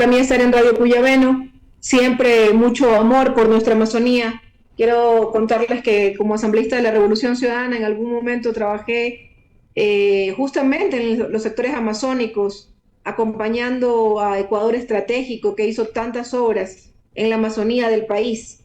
para mí estar en Radio Cuyabeno, siempre mucho amor por nuestra Amazonía. Quiero contarles que como asambleísta de la Revolución Ciudadana en algún momento trabajé justamente en los sectores amazónicos, acompañando a Ecuador Estratégico, que hizo tantas obras en la Amazonía del país.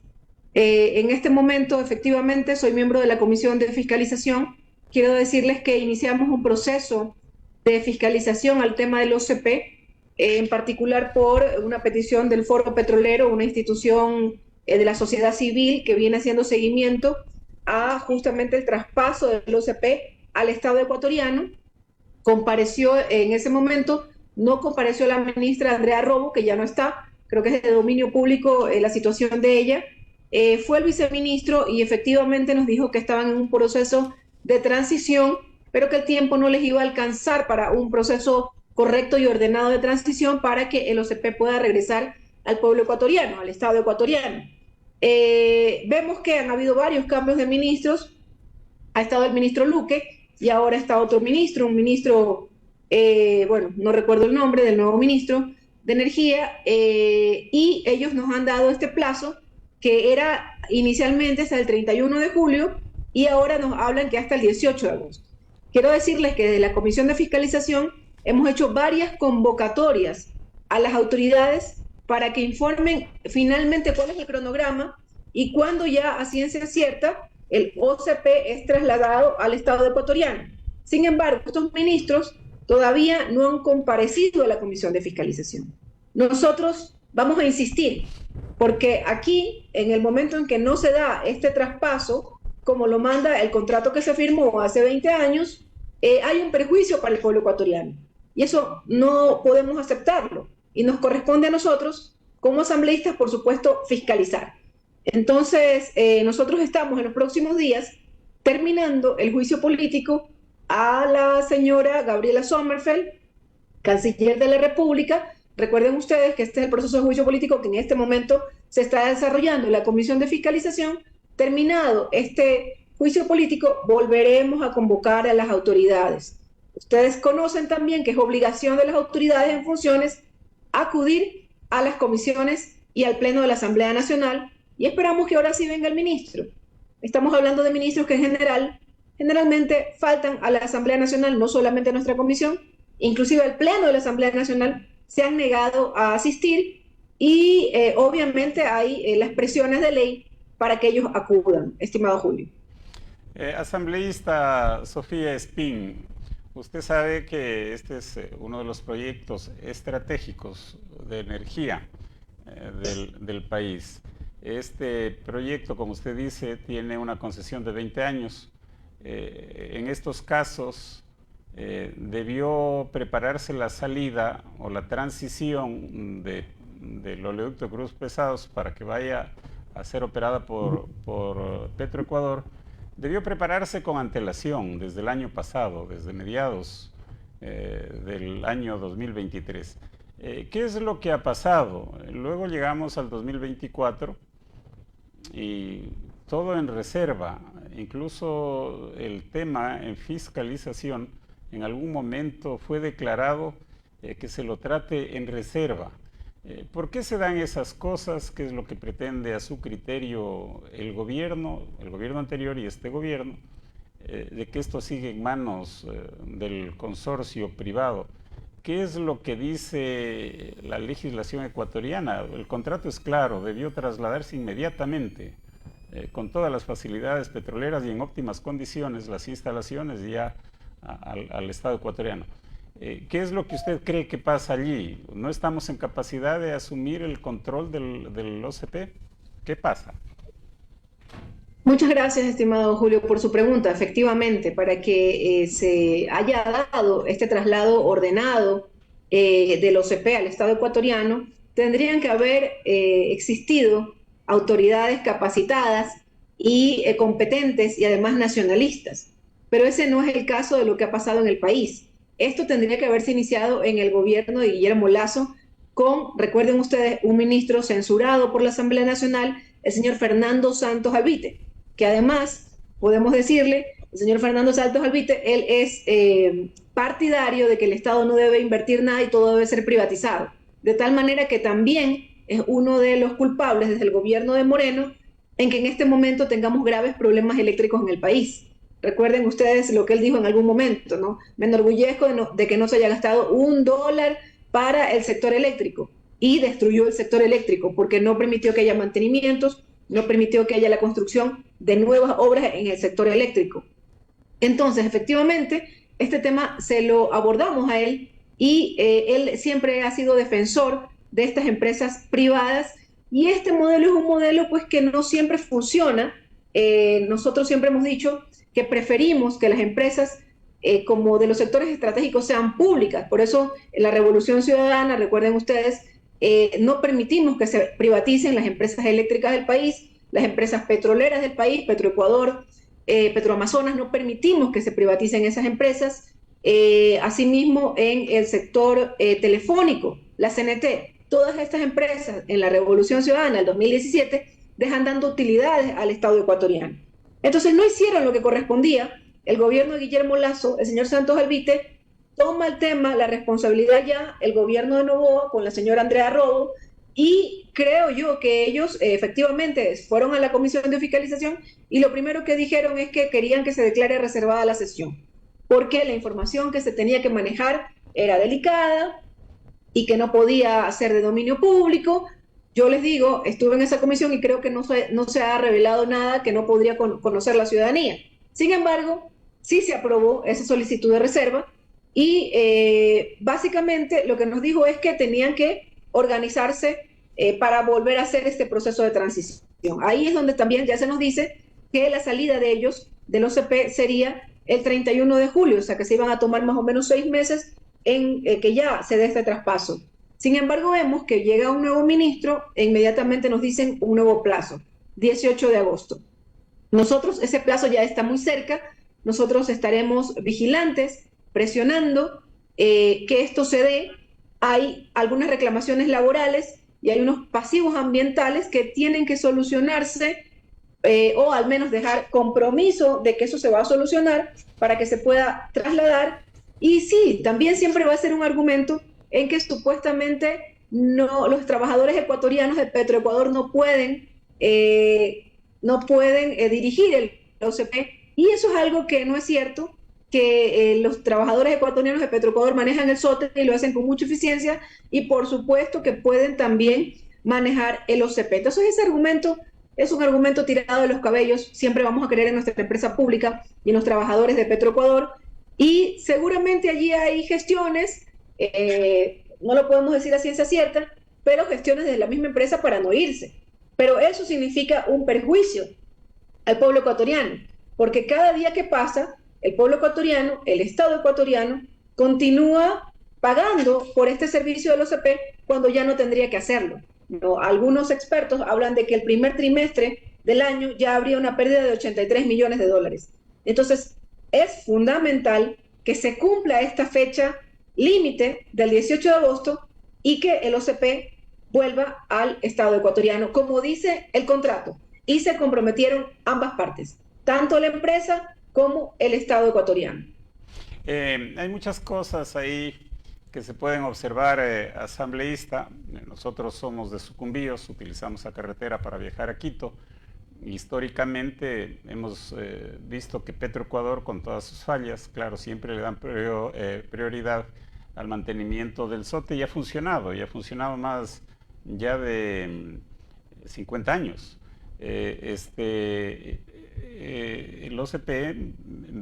En este momento, efectivamente, soy miembro de la Comisión de Fiscalización. Quiero decirles que iniciamos un proceso de fiscalización al tema del OCP, en particular por una petición del Foro Petrolero, una institución de la sociedad civil que viene haciendo seguimiento a justamente el traspaso del OCP al Estado ecuatoriano. Compareció en ese momento, no compareció la ministra Andrea Robo, que ya no está, creo que es de dominio público la situación de ella. Fue el viceministro y efectivamente nos dijo que estaban en un proceso de transición, pero que el tiempo no les iba a alcanzar para un proceso correcto y ordenado de transición para que el OCP pueda regresar al pueblo ecuatoriano, al Estado ecuatoriano. Vemos que han habido varios cambios de ministros. Ha estado el ministro Luque y ahora está otro ministro, un ministro, bueno, no recuerdo el nombre del nuevo ministro de Energía, y ellos nos han dado este plazo que era inicialmente hasta el 31 de julio y ahora nos hablan que hasta el 18 de agosto. Quiero decirles que desde la Comisión de Fiscalización hemos hecho varias convocatorias a las autoridades para que informen finalmente cuál es el cronograma y cuándo ya a ciencia cierta el OCP es trasladado al Estado ecuatoriano. Sin embargo, estos ministros todavía no han comparecido a la Comisión de Fiscalización. Nosotros vamos a insistir, porque aquí, en el momento en que no se da este traspaso, como lo manda el contrato que se firmó hace 20 años, hay un perjuicio para el pueblo ecuatoriano. Y eso no podemos aceptarlo. Y nos corresponde a nosotros, como asambleístas, por supuesto, fiscalizar. Entonces, nosotros estamos en los próximos días terminando el juicio político a la señora Gabriela Sommerfeld, canciller de la República. Recuerden ustedes que este es el proceso de juicio político que en este momento se está desarrollando en la Comisión de Fiscalización. Terminado este juicio político, volveremos a convocar a las autoridades. Ustedes conocen también que es obligación de las autoridades en funciones acudir a las comisiones y al Pleno de la Asamblea Nacional, y esperamos que ahora sí venga el ministro. Estamos hablando de ministros que generalmente faltan a la Asamblea Nacional, no solamente a nuestra comisión, inclusive al Pleno de la Asamblea Nacional se han negado a asistir y obviamente hay las presiones de ley para que ellos acudan, estimado Julio. Asambleísta Sofía Espín, usted sabe que este es uno de los proyectos estratégicos de energía del país. Este proyecto, como usted dice, tiene una concesión de 20 años. En estos casos debió prepararse la salida o la transición del oleoducto de Cruz Pesados para que vaya a ser operada por Petroecuador. Debió prepararse con antelación desde el año pasado, desde mediados del año 2023. ¿Qué es lo que ha pasado? Luego llegamos al 2024 y todo en reserva, incluso el tema en fiscalización en algún momento fue declarado que se lo trate en reserva. ¿Por qué se dan esas cosas? ¿Qué es lo que pretende a su criterio el gobierno anterior y este gobierno? De que esto sigue en manos del consorcio privado. ¿Qué es lo que dice la legislación ecuatoriana? El contrato es claro, debió trasladarse inmediatamente, con todas las facilidades petroleras y en óptimas condiciones, las instalaciones ya al Estado ecuatoriano. ¿Qué es lo que usted cree que pasa allí? ¿No estamos en capacidad de asumir el control del OCP? ¿Qué pasa? Muchas gracias, estimado Julio, por su pregunta. Efectivamente, para que se haya dado este traslado ordenado del OCP al Estado ecuatoriano, tendrían que haber existido autoridades capacitadas y competentes y además nacionalistas. Pero ese no es el caso de lo que ha pasado en el país. Esto tendría que haberse iniciado en el gobierno de Guillermo Lasso con, recuerden ustedes, un ministro censurado por la Asamblea Nacional, el señor Fernando Santos Albite, que además, podemos decirle, el señor Fernando Santos Albite, él es partidario de que el Estado no debe invertir nada y todo debe ser privatizado. de tal manera que también es uno de los culpables desde el gobierno de Moreno en que en este momento tengamos graves problemas eléctricos en el país. Recuerden ustedes lo que él dijo en algún momento, ¿no? Me enorgullezco de que no se haya gastado $1 para el sector eléctrico y destruyó el sector eléctrico porque no permitió que haya mantenimientos, no permitió que haya la construcción de nuevas obras en el sector eléctrico. Entonces, efectivamente, este tema se lo abordamos a él y él siempre ha sido defensor de estas empresas privadas y este modelo es un modelo pues que no siempre funciona. Nosotros siempre hemos dicho que preferimos que las empresas como de los sectores estratégicos sean públicas. Por eso en la Revolución Ciudadana, recuerden ustedes, no permitimos que se privaticen las empresas eléctricas del país, las empresas petroleras del país, Petroecuador, Petroamazonas, no permitimos que se privaticen esas empresas. Asimismo, en el sector telefónico, la CNT, todas estas empresas en la Revolución Ciudadana del 2017 dejan dando utilidades al Estado ecuatoriano. Entonces no hicieron lo que correspondía. El gobierno de Guillermo Lasso, el señor Santos Alvite, toma el tema, la responsabilidad ya, el gobierno de Noboa con la señora Andrea Robo, y creo yo que ellos efectivamente fueron a la comisión de fiscalización y lo primero que dijeron es que querían que se declare reservada la sesión, porque la información que se tenía que manejar era delicada y que no podía ser de dominio público. Yo les digo, estuve en esa comisión y creo que no se ha revelado nada que no podría conocer la ciudadanía. Sin embargo, sí se aprobó esa solicitud de reserva y básicamente lo que nos dijo es que tenían que organizarse para volver a hacer este proceso de transición. Ahí es donde también ya se nos dice que la salida de ellos del OCP sería el 31 de julio, o sea que se iban a tomar más o menos 6 meses en que ya se dé este traspaso. Sin embargo, vemos que llega un nuevo ministro e inmediatamente nos dicen un nuevo plazo, 18 de agosto. Nosotros, ese plazo ya está muy cerca, nosotros estaremos vigilantes, presionando que esto se dé. Hay algunas reclamaciones laborales y hay unos pasivos ambientales que tienen que solucionarse o al menos dejar compromiso de que eso se va a solucionar para que se pueda trasladar. Y sí, también siempre va a ser un argumento en que supuestamente no, los trabajadores ecuatorianos de Petroecuador no pueden dirigir el OCP, y eso es algo que no es cierto, que los trabajadores ecuatorianos de Petroecuador manejan el SOTE y lo hacen con mucha eficiencia, y por supuesto que pueden también manejar el OCP. Entonces ese argumento es un argumento tirado de los cabellos. Siempre vamos a creer en nuestra empresa pública y en los trabajadores de Petroecuador, y seguramente allí hay gestiones, no lo podemos decir a ciencia cierta, pero gestiones de la misma empresa para no irse. Pero eso significa un perjuicio al pueblo ecuatoriano, porque cada día que pasa, el pueblo ecuatoriano, el Estado ecuatoriano, continúa pagando por este servicio del OCP cuando ya no tendría que hacerlo. ¿No? Algunos expertos hablan de que el primer trimestre del año ya habría una pérdida de 83 millones de dólares. Entonces, es fundamental que se cumpla esta fecha límite del 18 de agosto y que el OCP vuelva al Estado ecuatoriano, como dice el contrato, y se comprometieron ambas partes, tanto la empresa como el Estado ecuatoriano. Hay muchas cosas ahí que se pueden observar, asambleísta. Nosotros somos de Sucumbíos, utilizamos la carretera para viajar a Quito. Históricamente hemos visto que Petroecuador, con todas sus fallas, claro, siempre le dan prioridad al mantenimiento del SOTE, y ha funcionado más ya de 50 años. El OCP en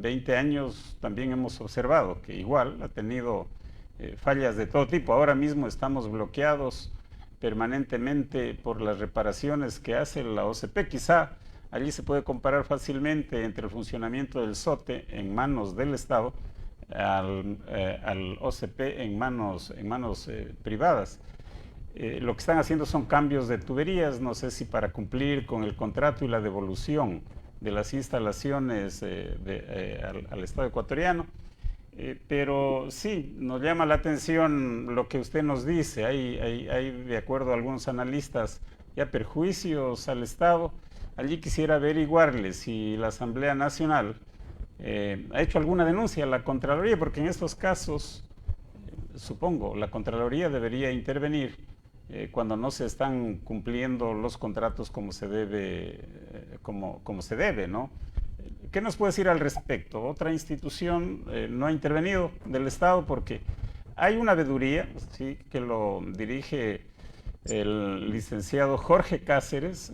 20 años también hemos observado que igual ha tenido fallas de todo tipo. Ahora mismo estamos bloqueados permanentemente por las reparaciones que hace la OCP. Quizá allí se puede comparar fácilmente entre el funcionamiento del SOTE en manos del Estado al OCP en manos privadas. Lo que están haciendo son cambios de tuberías, no sé si para cumplir con el contrato y la devolución de las instalaciones al Estado ecuatoriano. Pero sí, nos llama la atención lo que usted nos dice. Hay, de acuerdo a algunos analistas, ya perjuicios al Estado. Allí quisiera averiguarle si la Asamblea Nacional ha hecho alguna denuncia a la Contraloría, porque en estos casos supongo, la Contraloría debería intervenir cuando no se están cumpliendo los contratos como se debe, como se debe, ¿no? ¿Qué nos puede decir al respecto? Otra institución no ha intervenido del Estado porque hay una veeduría, ¿sí?, que lo dirige el licenciado Jorge Cáceres,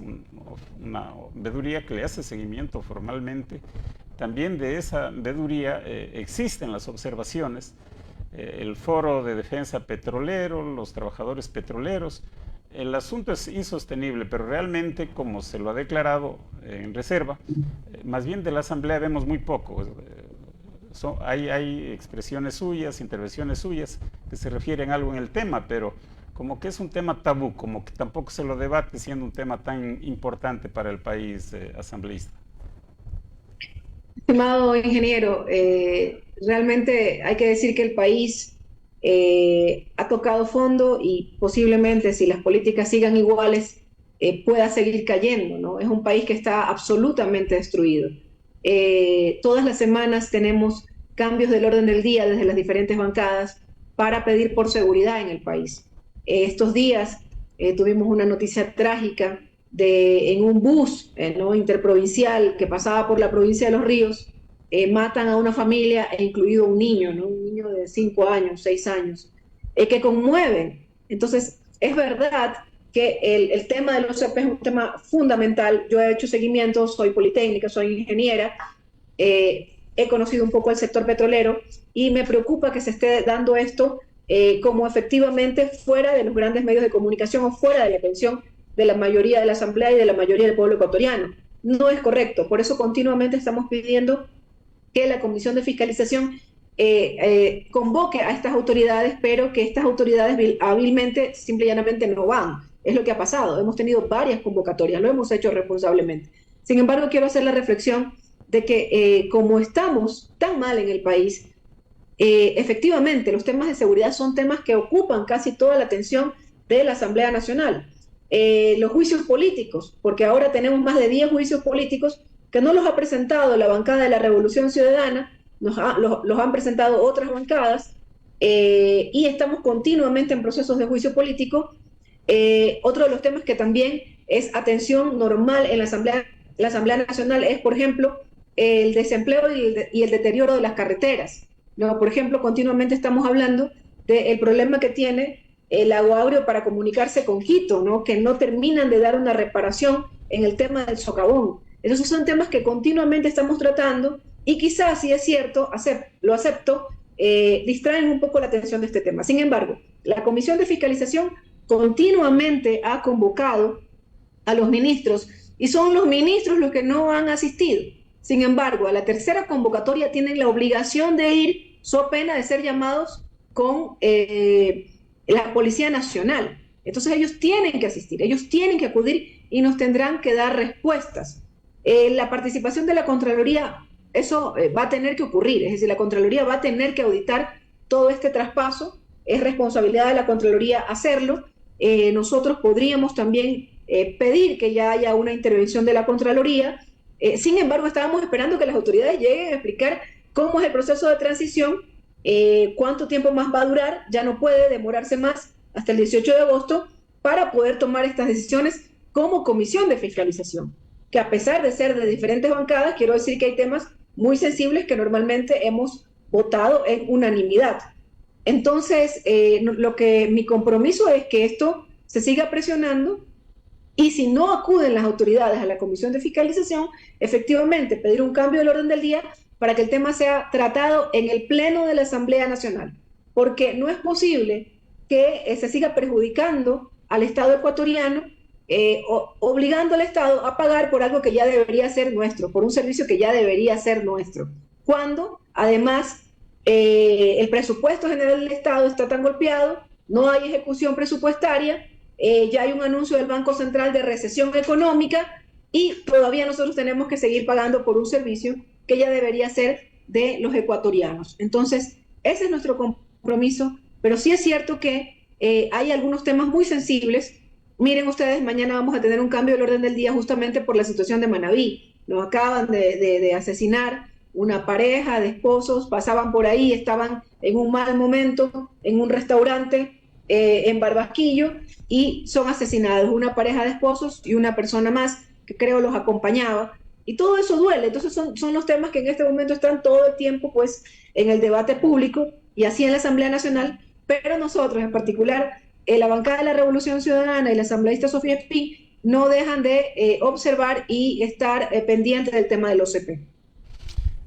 una veeduría que le hace seguimiento formalmente. También de esa veeduría existen las observaciones, el Foro de Defensa Petrolero, los trabajadores petroleros. El asunto es insostenible, pero realmente, como se lo ha declarado en reserva, más bien de la Asamblea vemos muy poco. Hay expresiones suyas, intervenciones suyas que se refieren a algo en el tema, pero como que es un tema tabú, como que tampoco se lo debate siendo un tema tan importante para el país asambleísta. Estimado ingeniero, realmente hay que decir que el país ha tocado fondo y posiblemente si las políticas sigan iguales pueda seguir cayendo, ¿no? Es un país que está absolutamente destruido. Todas las semanas tenemos cambios del orden del día desde las diferentes bancadas para pedir por seguridad en el país. Estos días tuvimos una noticia trágica en un bus ¿no?, interprovincial que pasaba por la provincia de Los Ríos, matan a una familia e incluido un niño, ¿no?, un niño de 5 años, 6 años, que conmueven. Entonces, es verdad que el tema de los CEP es un tema fundamental. Yo he hecho seguimiento, soy politécnica, soy ingeniera, he conocido un poco el sector petrolero y me preocupa que se esté dando esto como efectivamente fuera de los grandes medios de comunicación o fuera de la atención de la mayoría de la Asamblea y de la mayoría del pueblo ecuatoriano. No es correcto, por eso continuamente estamos pidiendo que la Comisión de Fiscalización convoque a estas autoridades, pero que estas autoridades hábilmente, simple y llanamente no van. Es lo que ha pasado, hemos tenido varias convocatorias, lo hemos hecho responsablemente. Sin embargo, quiero hacer la reflexión de que como estamos tan mal en el país, efectivamente los temas de seguridad son temas que ocupan casi toda la atención de la Asamblea Nacional. Los juicios políticos, porque ahora tenemos más de 10 juicios políticos que no los ha presentado la bancada de la Revolución Ciudadana, los han presentado otras bancadas, y estamos continuamente en procesos de juicio político. Otro de los temas que también es atención normal en la Asamblea Nacional es, por ejemplo, el desempleo y el deterioro de las carreteras, ¿no? Por ejemplo, continuamente estamos hablando del problema que tiene el Aguario para comunicarse con Quito, ¿no?, que no terminan de dar una reparación en el tema del socavón. Esos son temas que continuamente estamos tratando y quizás, si es cierto, lo acepto, distraen un poco la atención de este tema. Sin embargo, la Comisión de Fiscalización continuamente ha convocado a los ministros y son los ministros los que no han asistido. Sin embargo, a la tercera convocatoria tienen la obligación de ir, so pena de ser llamados con la Policía Nacional. Entonces ellos tienen que asistir, ellos tienen que acudir y nos tendrán que dar respuestas. La participación de la Contraloría, eso va a tener que ocurrir, es decir, la Contraloría va a tener que auditar todo este traspaso, es responsabilidad de la Contraloría hacerlo. Nosotros podríamos también pedir que ya haya una intervención de la Contraloría. Sin embargo, estábamos esperando que las autoridades lleguen a explicar cómo es el proceso de transición, cuánto tiempo más va a durar. Ya no puede demorarse más hasta el 18 de agosto para poder tomar estas decisiones como Comisión de Fiscalización, que a pesar de ser de diferentes bancadas, quiero decir que hay temas muy sensibles que normalmente hemos votado en unanimidad. Entonces, mi compromiso es que esto se siga presionando y si no acuden las autoridades a la Comisión de Fiscalización, efectivamente pedir un cambio del orden del día para que el tema sea tratado en el Pleno de la Asamblea Nacional, porque no es posible que se siga perjudicando al Estado ecuatoriano, obligando al Estado a pagar por algo que ya debería ser nuestro, por un servicio que ya debería ser nuestro, cuando además el presupuesto general del Estado está tan golpeado, no hay ejecución presupuestaria, ya hay un anuncio del Banco Central de recesión económica y todavía nosotros tenemos que seguir pagando por un servicio que ya debería ser de los ecuatorianos. Entonces, ese es nuestro compromiso, pero sí es cierto que hay algunos temas muy sensibles. Miren ustedes, mañana vamos a tener un cambio del orden del día justamente por la situación de Manabí. Nos acaban de asesinar una pareja de esposos, pasaban por ahí, estaban en un mal momento, en un restaurante, en Barbasquillo, y son asesinados, una pareja de esposos y una persona más que creo los acompañaba. Y todo eso duele, entonces son los temas que en este momento están todo el tiempo pues en el debate público y así en la Asamblea Nacional, pero nosotros en particular, la bancada de la Revolución Ciudadana y la asambleísta Sofía Espín no dejan de observar y estar pendientes del tema del OCP.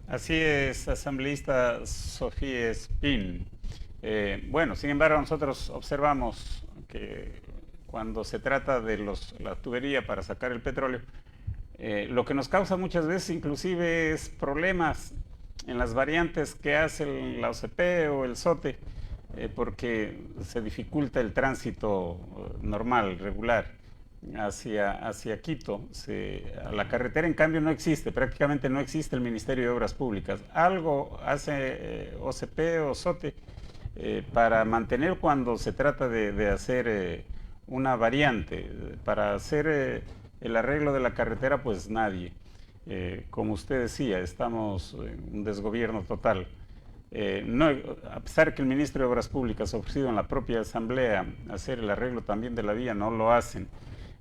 Así es, asambleísta Sofía Espín. Bueno, sin embargo, nosotros observamos que cuando se trata de la tubería para sacar el petróleo, lo que nos causa muchas veces inclusive es problemas en las variantes que hace la OCP o el SOTE, porque se dificulta el tránsito normal, regular, hacia Quito. A la carretera, en cambio, no existe, prácticamente no existe el Ministerio de Obras Públicas. Algo hace OCP o SOTE para mantener cuando se trata de hacer una variante, para hacer el arreglo de la carretera, pues nadie. Como usted decía, estamos en un desgobierno total. No, a pesar que el ministro de Obras Públicas ha ofrecido en la propia asamblea hacer el arreglo también de la vía, no lo hacen.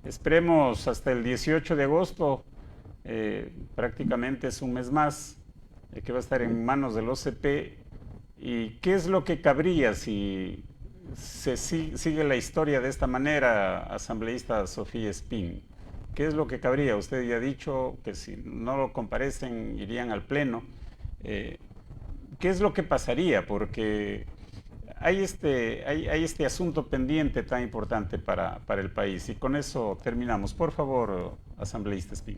Esperemos hasta el 18 de agosto, prácticamente es un mes más, que va a estar en manos del OCP. ¿Y qué es lo que cabría si se sigue la historia de esta manera, asambleísta Sofía Espín? ¿Qué es lo que cabría? Usted ya ha dicho que si no lo comparecen irían al pleno. ¿Qué es lo que pasaría? Porque hay este asunto pendiente tan importante para el país. Y con eso terminamos. Por favor, asambleísta Espín.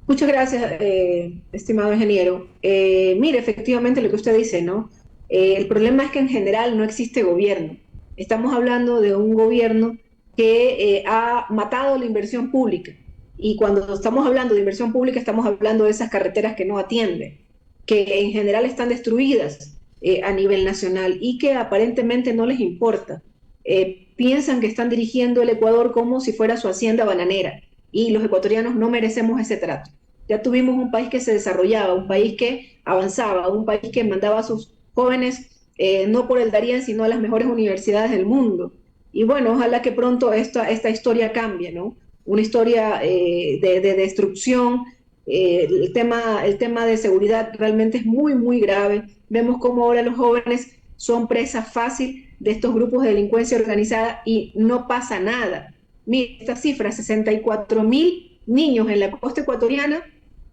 Muchas gracias, estimado ingeniero. Mire, efectivamente lo que usted dice, ¿no? El problema es que en general no existe gobierno. Estamos hablando de un gobierno que ha matado la inversión pública. Y cuando estamos hablando de inversión pública, estamos hablando de esas carreteras que no atienden, que en general están destruidas a nivel nacional y que aparentemente no les importa. Piensan que están dirigiendo el Ecuador como si fuera su hacienda bananera y los ecuatorianos no merecemos ese trato. Ya tuvimos un país que se desarrollaba, un país que avanzaba, un país que mandaba a sus jóvenes no por el Darién, sino a las mejores universidades del mundo. Y bueno, ojalá que pronto esta historia cambie, ¿no? Una historia de destrucción. El tema de seguridad realmente es muy, muy grave. Vemos cómo ahora los jóvenes son presa fácil de estos grupos de delincuencia organizada y no pasa nada. Mira, esta cifra, 64.000 niños en la costa ecuatoriana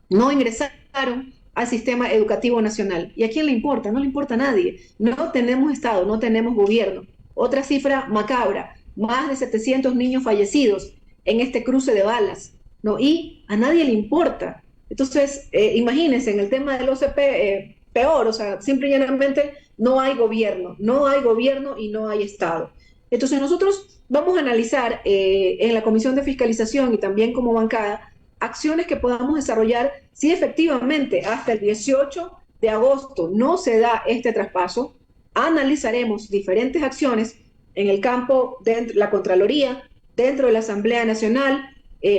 no ingresaron al sistema educativo nacional. ¿Y a quién le importa? No le importa a nadie. No tenemos Estado, no tenemos gobierno. Otra cifra macabra, más de 700 niños fallecidos en este cruce de balas, ¿no? Y a nadie le importa. Entonces, imagínense, en el tema del OCP, peor, o sea, simple y llanamente no hay gobierno y no hay Estado. Entonces nosotros vamos a analizar en la Comisión de Fiscalización y también como bancada acciones que podamos desarrollar si efectivamente hasta el 18 de agosto no se da este traspaso. Analizaremos diferentes acciones en el campo de la Contraloría, dentro de la Asamblea Nacional,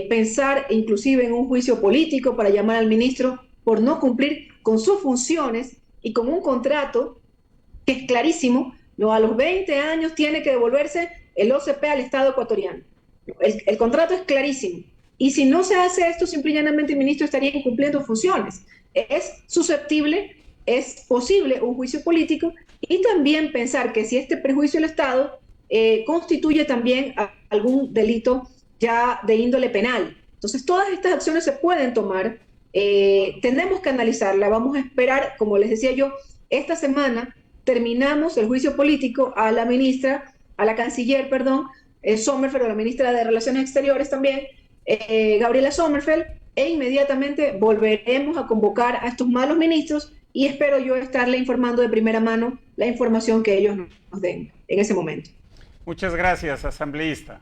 pensar inclusive en un juicio político para llamar al ministro por no cumplir con sus funciones y con un contrato que es clarísimo, ¿no? A los 20 años tiene que devolverse el OCP al Estado ecuatoriano. El contrato es clarísimo. Y si no se hace esto, simple y llanamente el ministro estaría incumpliendo funciones. Es susceptible, es posible un juicio político y también pensar que si este perjuicio del Estado constituye también algún delito ya de índole penal. Entonces, todas estas acciones se pueden tomar, tenemos que analizarla, vamos a esperar, como les decía yo, esta semana terminamos el juicio político a la ministra, a la canciller, perdón, Sommerfeld, o la ministra de Relaciones Exteriores también, Gabriela Sommerfeld, e inmediatamente volveremos a convocar a estos malos ministros y espero yo estarle informando de primera mano la información que ellos nos den en ese momento. Muchas gracias, asambleísta.